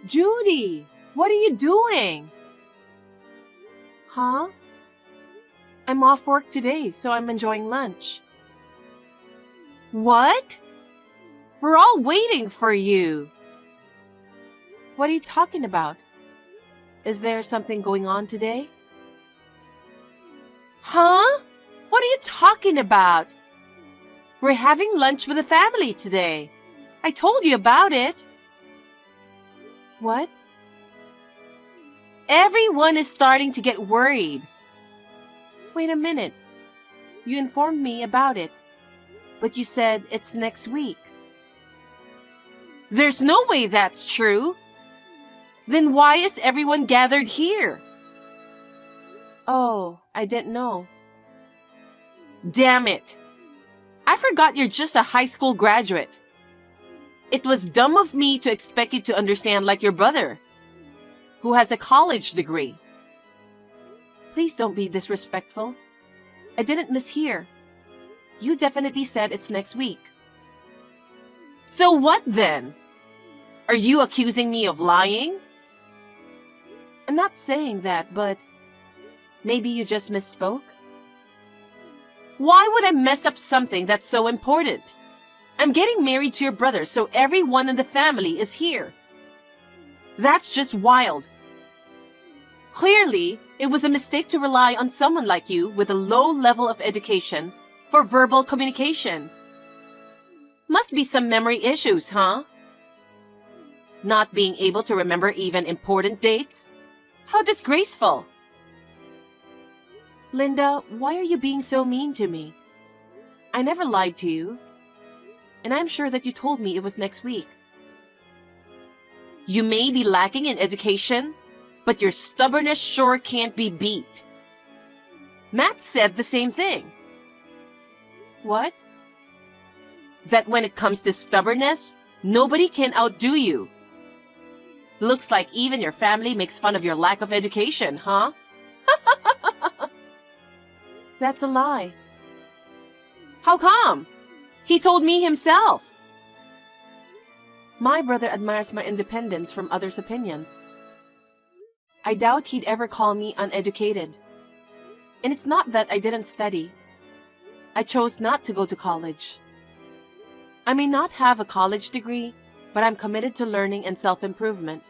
Judy, what are you doing? Huh? I'm off work today, so I'm enjoying lunch. What? We're all waiting for you. What are you talking about? Is there something going on today? Huh? What are you talking about? We're having lunch with the family today. I told you about it. What? Everyone is starting to get worried. Wait a minute. You informed me about it, but you said it's next week. There's no way that's true. Then why is everyone gathered here? Oh, I didn't know. Damn it. I forgot you're just a high school graduate. It was dumb of me to expect you to understand like your brother, who has a college degree. Please don't be disrespectful. I didn't mishear. You definitely said it's next week. So what then? Are you accusing me of lying? I'm not saying that, but maybe you just misspoke? Why would I mess up something that's so important? I'm getting married to your brother, so everyone in the family is here. That's just wild. Clearly, it was a mistake to rely on someone like you with a low level of education for verbal communication. Must be some memory issues, huh? Not being able to remember even important dates? How disgraceful! Linda, why are you being so mean to me? I never lied to you. And I'm sure that you told me it was next week. You may be lacking in education, but your stubbornness sure can't be beat. Matt said the same thing. What? That when it comes to stubbornness, nobody can outdo you. Looks like even your family makes fun of your lack of education, huh? That's a lie. How come? He told me himself. My brother admires my independence from others' opinions. I doubt he'd ever call me uneducated. And it's not that I didn't study. I chose not to go to college. I may not have a college degree, but I'm committed to learning and self-improvement.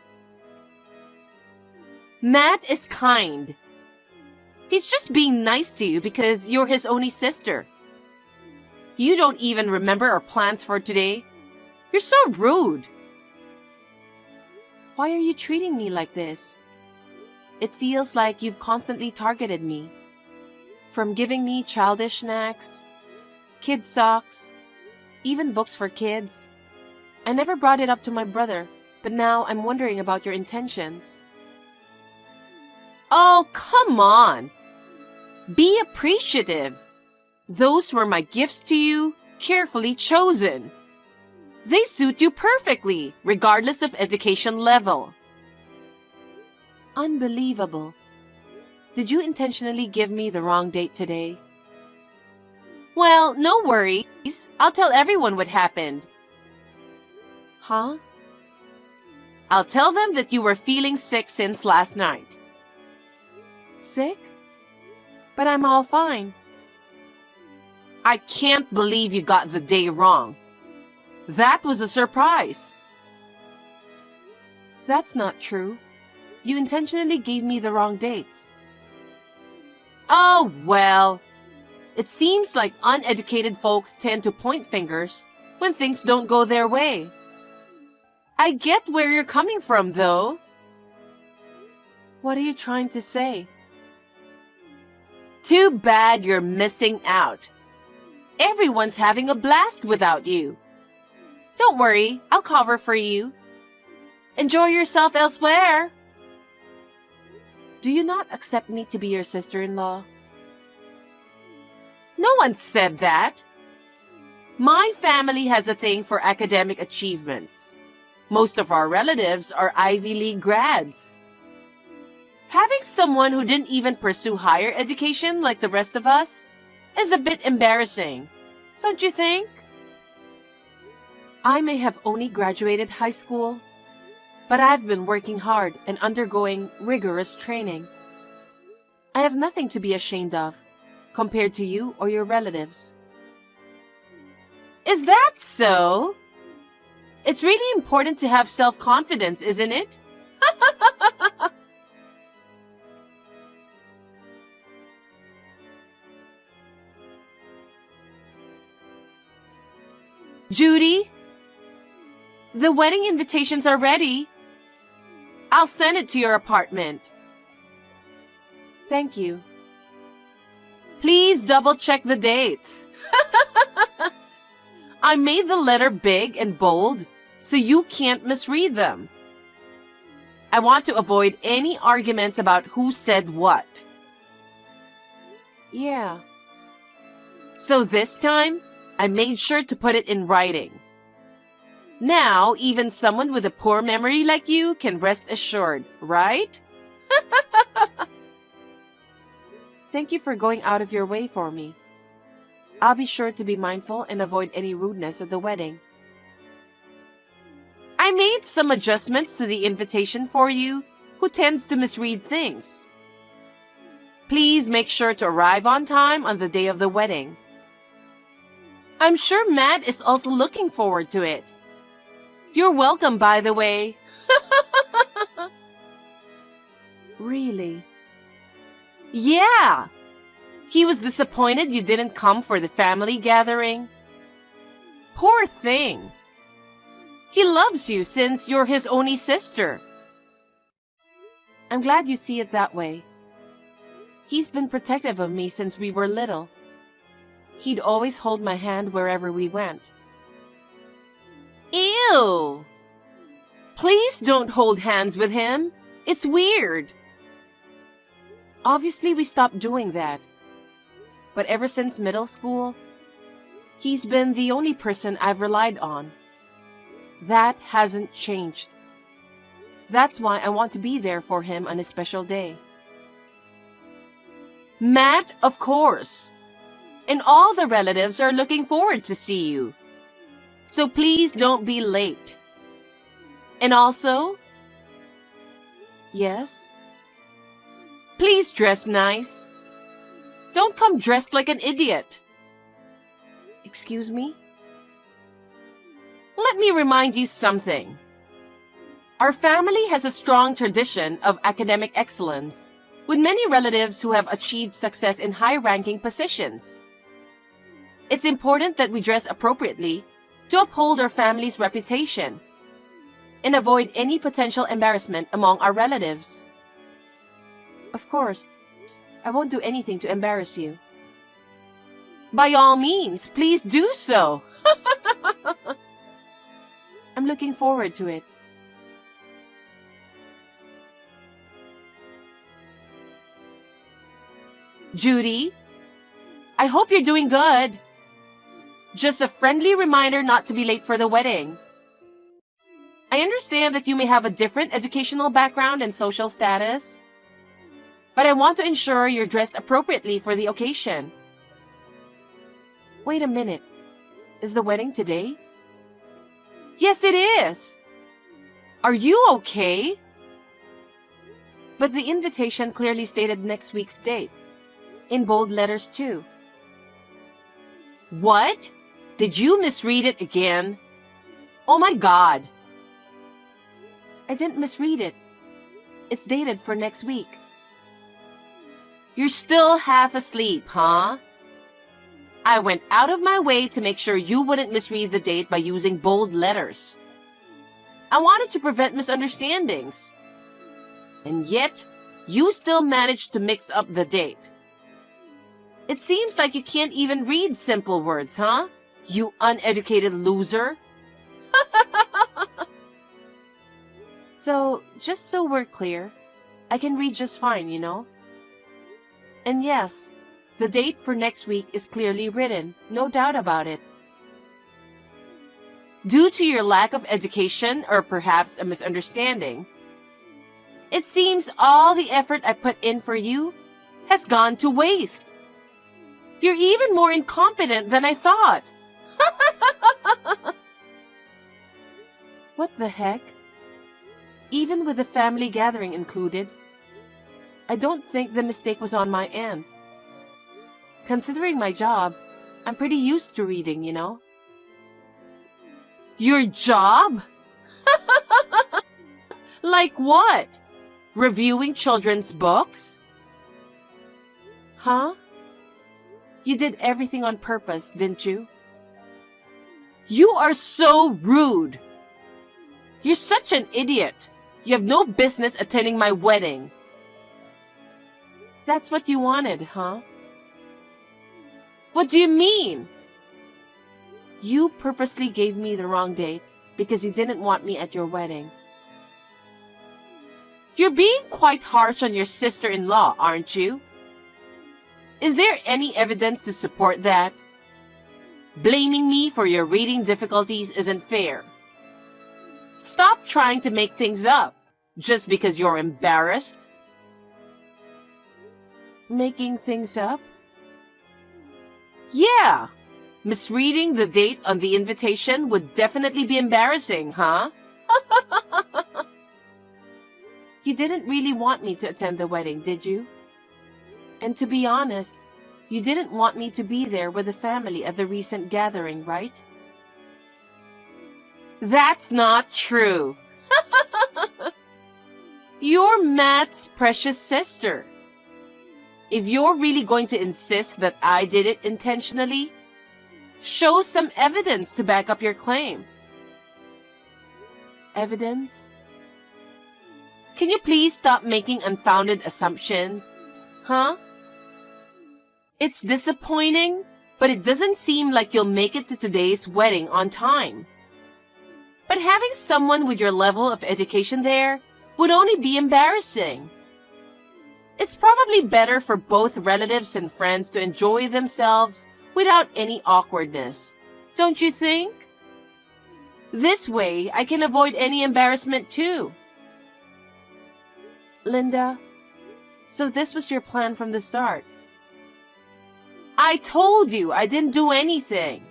Matt is kind. He's just being nice to you because you're his only sister. You don't even remember our plans for today. You're so rude. Why are you treating me like this? It feels like you've constantly targeted me. From giving me childish snacks, kid socks, even books for kids. I never brought it up to my brother, but now I'm wondering about your intentions. Oh, come on! Be appreciative. Those were my gifts to you, carefully chosen. They suit you perfectly, regardless of education level. Unbelievable. Did you intentionally give me the wrong date today? Well, no worries. I'll tell everyone what happened. Huh? I'll tell them that you were feeling sick since last night. Sick? But I'm all fine. I can't believe you got the day wrong. That was a surprise. That's not true. You intentionally gave me the wrong dates. Oh, well. It seems like uneducated folks tend to point fingers when things don't go their way. I get where you're coming from, though. What are you trying to say? Too bad you're missing out. Everyone's having a blast without you. Don't worry, I'll cover for you. Enjoy yourself elsewhere. Do you not accept me to be your sister-in-law? No one said that. My family has a thing for academic achievements. Most of our relatives are Ivy League grads. Having someone who didn't even pursue higher education like the rest of us is a bit embarrassing, don't you think? I may have only graduated high school, But I've been working hard and undergoing rigorous training. I have nothing to be ashamed of, compared to you or your relatives. Is that so? It's really important to have self-confidence, isn't it? Judy, the wedding invitations are ready. I'll send it to your apartment. Thank you. Please double-check the dates. I made the letter big and bold so you can't misread them. I want to avoid any arguments about who said what. Yeah. So this time, I made sure to put it in writing. Now, even someone with a poor memory like you can rest assured, right? Thank you for going out of your way for me. I'll be sure to be mindful and avoid any rudeness at the wedding. I made some adjustments to the invitation for you, who tends to misread things. Please make sure to arrive on time on the day of the wedding. I'm sure Matt is also looking forward to it. You're welcome, by the way. Really? Yeah! He was disappointed you didn't come for the family gathering. Poor thing. He loves you since you're his only sister. I'm glad you see it that way. He's been protective of me since we were little. He'd always hold my hand wherever we went. Ew! Please don't hold hands with him. It's weird. Obviously, we stopped doing that. But ever since middle school, he's been the only person I've relied on. That hasn't changed. That's why I want to be there for him on a special day. Matt, of course. And all the relatives are looking forward to see you. So please don't be late. And also, yes? Please dress nice. Don't come dressed like an idiot. Excuse me? Let me remind you something. Our family has a strong tradition of academic excellence, with many relatives who have achieved success in high-ranking positions. It's important that we dress appropriately to uphold our family's reputation and avoid any potential embarrassment among our relatives. Of course, I won't do anything to embarrass you. By all means, please do so. I'm looking forward to it. Judy, I hope you're doing good. Just a friendly reminder not to be late for the wedding. I understand that you may have a different educational background and social status, but I want to ensure you're dressed appropriately for the occasion. Wait a minute. Is the wedding today? Yes, it is. Are you okay? But the invitation clearly stated next week's date, in bold letters too. What? Did you misread it again? Oh my God. I didn't misread it. It's dated for next week. You're still half asleep, huh? I went out of my way to make sure you wouldn't misread the date by using bold letters. I wanted to prevent misunderstandings. And yet, you still managed to mix up the date. It seems like you can't even read simple words, huh? You uneducated loser. So, just so we're clear, I can read just fine, you know? And yes, the date for next week is clearly written, no doubt about it. Due to your lack of education or perhaps a misunderstanding, it seems all the effort I put in for you has gone to waste. You're even more incompetent than I thought. What the heck? even with the family gathering included. I don't think the mistake was on my end. Considering my job, I'm pretty used to reading, you know. Your job? Like what? Reviewing children's books? Huh? You did everything on purpose, didn't you? You are so rude. You're such an idiot. You have no business attending my wedding. That's what you wanted, huh? What do you mean? You purposely gave me the wrong date because you didn't want me at your wedding. You're being quite harsh on your sister-in-law, aren't you? Is there any evidence to support that? Blaming me for your reading difficulties isn't fair. Stop trying to make things up just because you're embarrassed. Making things up? Yeah. Misreading the date on the invitation would definitely be embarrassing, huh? You didn't really want me to attend the wedding, did you? And to be honest, you didn't want me to be there with the family at the recent gathering, right? That's not true. You're Matt's precious sister. If you're really going to insist that I did it intentionally, show some evidence to back up your claim. Evidence? Can you please stop making unfounded assumptions? Huh? It's disappointing, but it doesn't seem like you'll make it to today's wedding on time. But having someone with your level of education there would only be embarrassing. It's probably better for both relatives and friends to enjoy themselves without any awkwardness, don't you think? This way, I can avoid any embarrassment too. Linda, so this was your plan from the start. I told you I didn't do anything.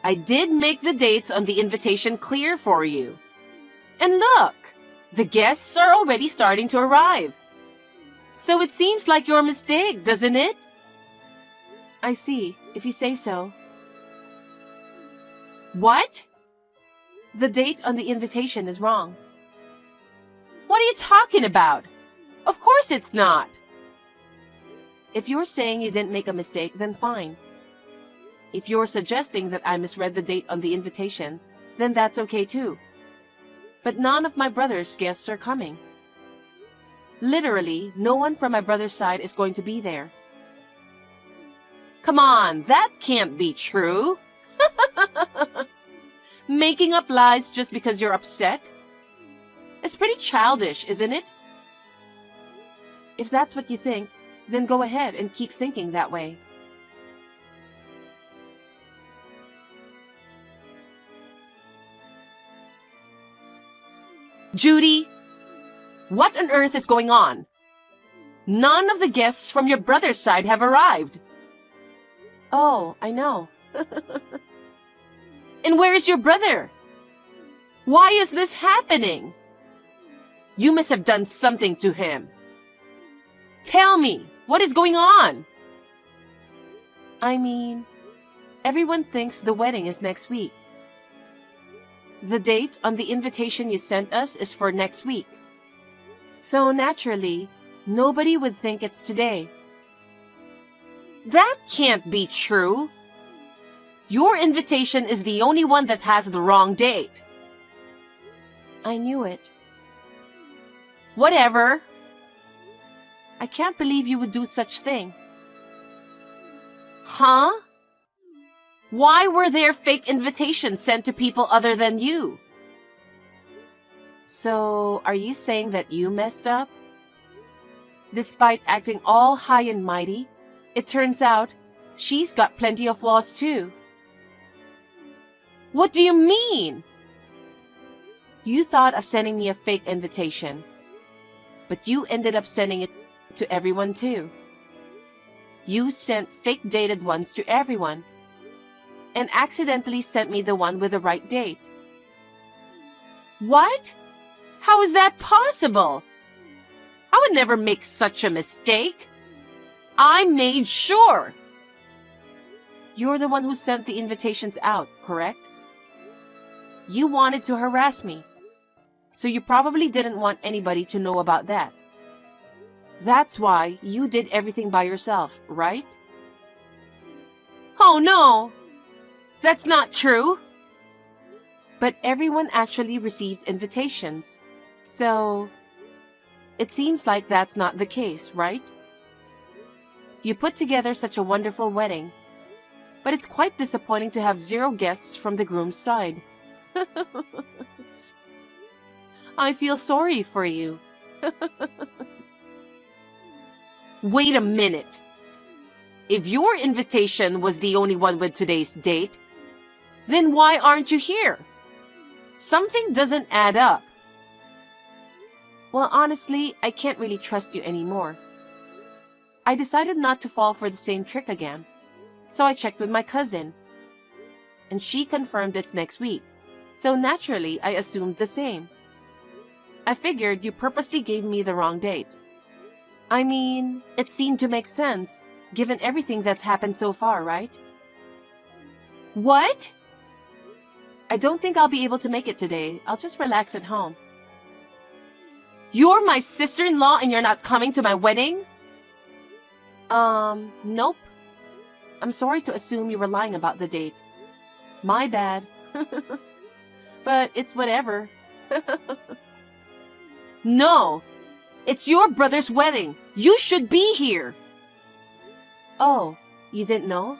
I did make the dates on the invitation clear for you. And look, the guests are already starting to arrive. So it seems like your mistake, doesn't it? I see, if you say so. What? The date on the invitation is wrong. What are you talking about? Of course it's not. If you're saying you didn't make a mistake, then fine. If you're suggesting that I misread the date on the invitation, then that's okay too. But none of my brother's guests are coming. Literally, no one from my brother's side is going to be there. Come on, that can't be true. Making up lies just because you're upset? It's pretty childish, isn't it? If that's what you think, then go ahead and keep thinking that way. Judy, what on earth is going on? None of the guests from your brother's side have arrived. Oh, I know. And where is your brother? Why is this happening? You must have done something to him. Tell me, what is going on? I mean, everyone thinks the wedding is next week. The date on the invitation you sent us is for next week. So naturally, nobody would think it's today. That can't be true. Your invitation is the only one that has the wrong date. I knew it. Whatever. I can't believe you would do such thing. Huh? Why were there fake invitations sent to people other than you? So, are you saying that you messed up? Despite acting all high and mighty, it turns out she's got plenty of flaws too. What do you mean? You thought of sending me a fake invitation, but you ended up sending it to everyone too. You sent fake dated ones to everyone, and accidentally sent me the one with the right date. What? How is that possible? I would never make such a mistake. I made sure. You're the one who sent the invitations out, correct? You wanted to harass me, so you probably didn't want anybody to know about that. That's why you did everything by yourself, right? Oh no! That's not true! But everyone actually received invitations, so it seems like that's not the case, right? You put together such a wonderful wedding, but it's quite disappointing to have 0 guests from the groom's side. I feel sorry for you. Wait a minute. If your invitation was the only one with today's date, then why aren't you here? Something doesn't add up. Well, honestly, I can't really trust you anymore. I decided not to fall for the same trick again, so I checked with my cousin. And she confirmed it's next week, so naturally I assumed the same. I figured you purposely gave me the wrong date. I mean, it seemed to make sense, given everything that's happened so far, right? What? I don't think I'll be able to make it today. I'll just relax at home. You're my sister-in-law and you're not coming to my wedding? Nope. I'm sorry to assume you were lying about the date. My bad. But it's whatever. No! It's your brother's wedding. You should be here. Oh, you didn't know?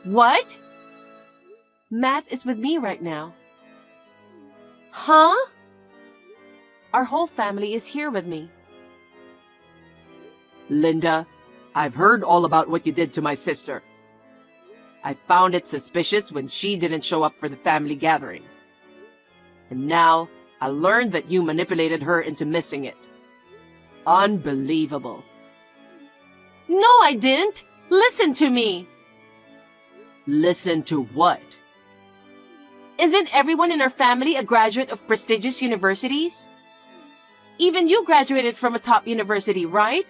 What? Matt is with me right now. Huh? Our whole family is here with me. Linda, I've heard all about what you did to my sister. I found it suspicious when she didn't show up for the family gathering. And now, I learned that you manipulated her into missing it. Unbelievable. No, I didn't. Listen to me. Listen to what? Isn't everyone in our family a graduate of prestigious universities? Even you graduated from a top university, right?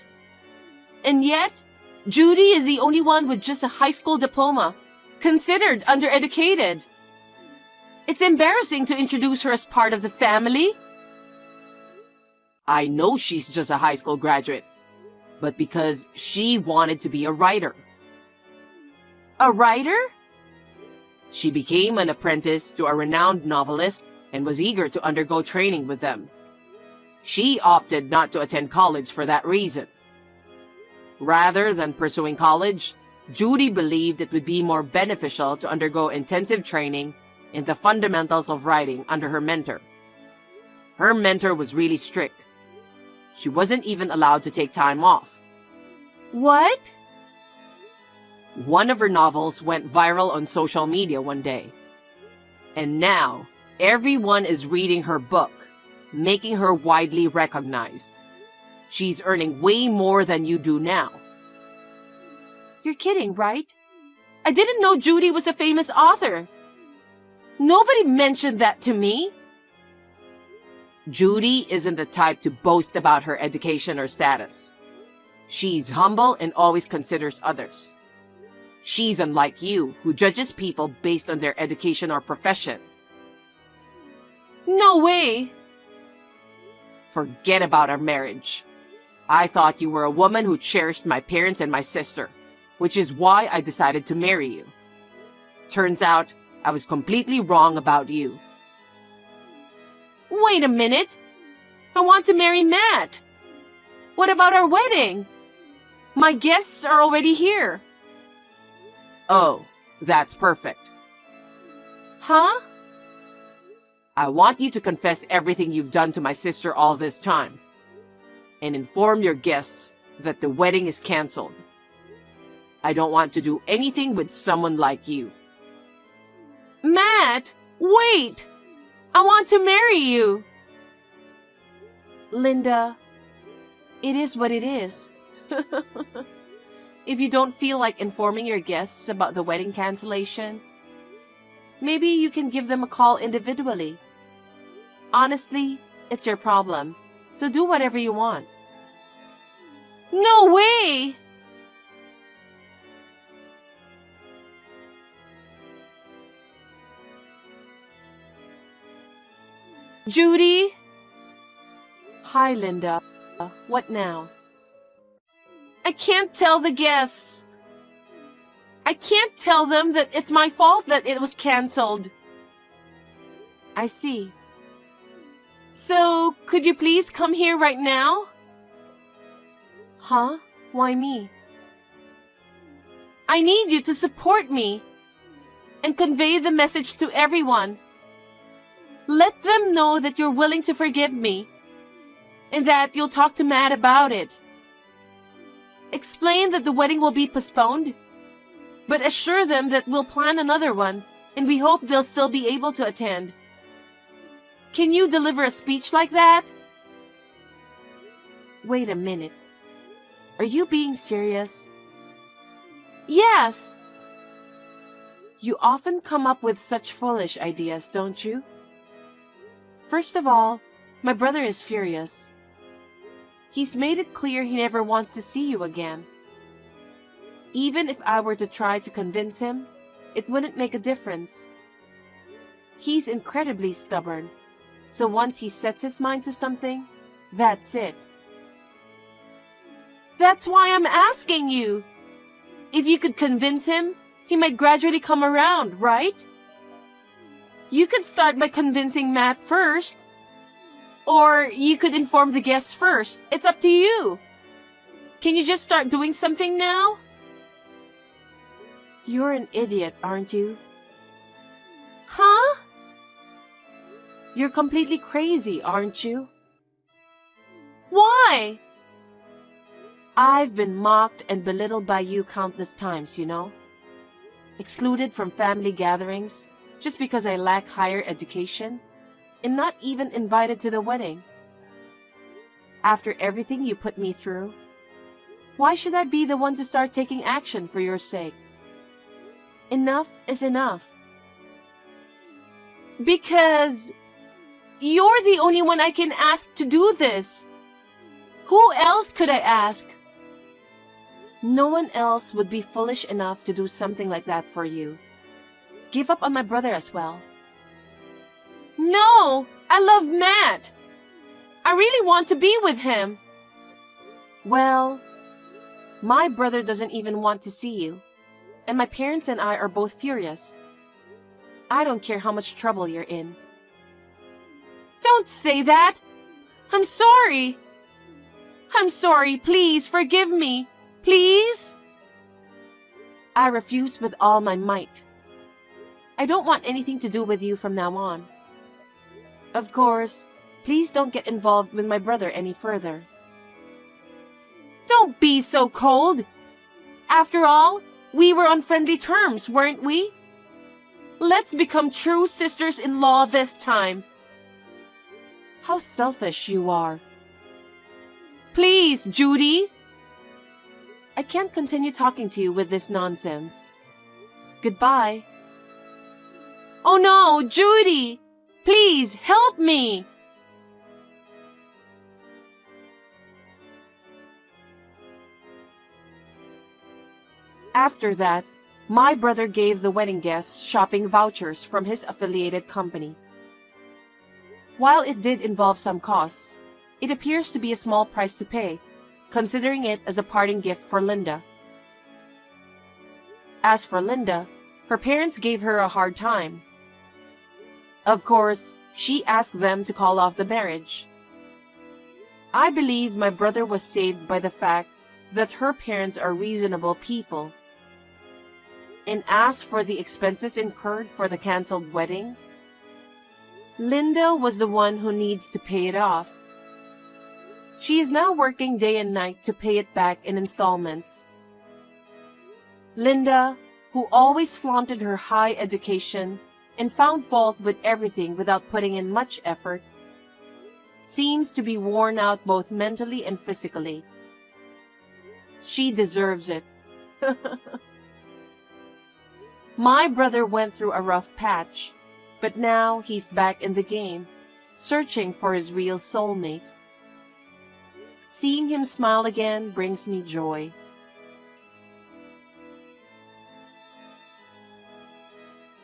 And yet, Judy is the only one with just a high school diploma, considered undereducated. It's embarrassing to introduce her as part of the family. I know she's just a high school graduate, but because she wanted to be a writer. A writer? She became an apprentice to a renowned novelist and was eager to undergo training with them. She opted not to attend college for that reason. Rather than pursuing college, Judy believed it would be more beneficial to undergo intensive training in the fundamentals of writing under her mentor. Her mentor was really strict. She wasn't even allowed to take time off. What? One of her novels went viral on social media one day. And now, everyone is reading her book, making her widely recognized. She's earning way more than you do now. You're kidding, right? I didn't know Judy was a famous author. Nobody mentioned that to me. Judy isn't the type to boast about her education or status. She's humble and always considers others. She's unlike you, who judges people based on their education or profession. No way! Forget about our marriage. I thought you were a woman who cherished my parents and my sister, which is why I decided to marry you. Turns out, I was completely wrong about you. Wait a minute! I want to marry Matt! What about our wedding? My guests are already here. Oh, that's perfect. Huh? I want you to confess everything you've done to my sister all this time, and inform your guests that the wedding is canceled. I don't want to do anything with someone like you. Matt, wait! I want to marry you! Linda, it is what it is. If you don't feel like informing your guests about the wedding cancellation, maybe you can give them a call individually. Honestly, it's your problem. So do whatever you want. No way! Judy? Hi, Linda. What now? I can't tell the guests. I can't tell them that it's my fault that it was canceled. I see. So, could you please come here right now? Huh? Why me? I need you to support me and convey the message to everyone. Let them know that you're willing to forgive me and that you'll talk to Matt about it. Explain that the wedding will be postponed, but assure them that we'll plan another one and we hope they'll still be able to attend. Can you deliver a speech like that? Wait a minute. Are you being serious? Yes. You often come up with such foolish ideas, don't you? First of all, my brother is furious. He's made it clear he never wants to see you again. Even if I were to try to convince him, it wouldn't make a difference. He's incredibly stubborn, so once he sets his mind to something, that's it. That's why I'm asking you. If you could convince him, he might gradually come around, right? You could start by convincing Matt first. Or you could inform the guests first. It's up to you. Can you just start doing something now? You're an idiot, aren't you? Huh? You're completely crazy, aren't you? Why? I've been mocked and belittled by you countless times, you know? Excluded from family gatherings just because I lack higher education, and not even invited to the wedding. After everything you put me through, why should I be the one to start taking action for your sake? Enough is enough. Because you're the only one I can ask to do this. Who else could I ask? No one else would be foolish enough to do something like that for you. Give up on my brother as well. No! I love Matt! I really want to be with him. Well, my brother doesn't even want to see you, and my parents and I are both furious. I don't care how much trouble you're in. Don't say that! I'm sorry! I'm sorry, please forgive me! Please? I refuse with all my might. I don't want anything to do with you from now on. Of course, please don't get involved with my brother any further. Don't be so cold! After all, we were on friendly terms, weren't we? Let's become true sisters-in-law this time. How selfish you are. Please, Judy! I can't continue talking to you with this nonsense. Goodbye. Oh no, Judy! Please, help me! After that, my brother gave the wedding guests shopping vouchers from his affiliated company. While it did involve some costs, it appears to be a small price to pay, considering it as a parting gift for Linda. As for Linda, her parents gave her a hard time. Of course, she asked them to call off the marriage. I believe my brother was saved by the fact that her parents are reasonable people. And as for the expenses incurred for the canceled wedding, Linda was the one who needs to pay it off. She is now working day and night to pay it back in installments. Linda, who always flaunted her high education and found fault with everything without putting in much effort, seems to be worn out both mentally and physically. She deserves it. My brother went through a rough patch, but now he's back in the game, searching for his real soulmate. Seeing him smile again brings me joy.